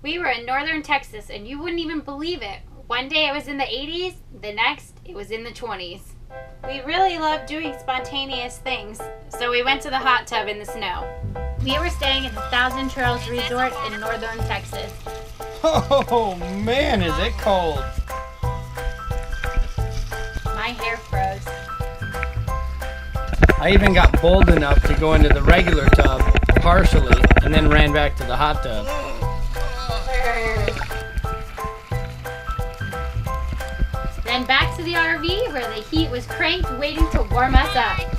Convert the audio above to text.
We were in northern Texas, and you wouldn't even believe it. One day it was in the 80s, the next it was in the 20s. We really love doing spontaneous things, so we went to the hot tub in the snow. We were staying at the Thousand Trails Resort in northern Texas. Oh man, is it cold. My hair froze. I even got bold enough to go into the regular tub, partially, and then ran back to the hot tub. Then back to the RV where the heat was cranked waiting to warm us up.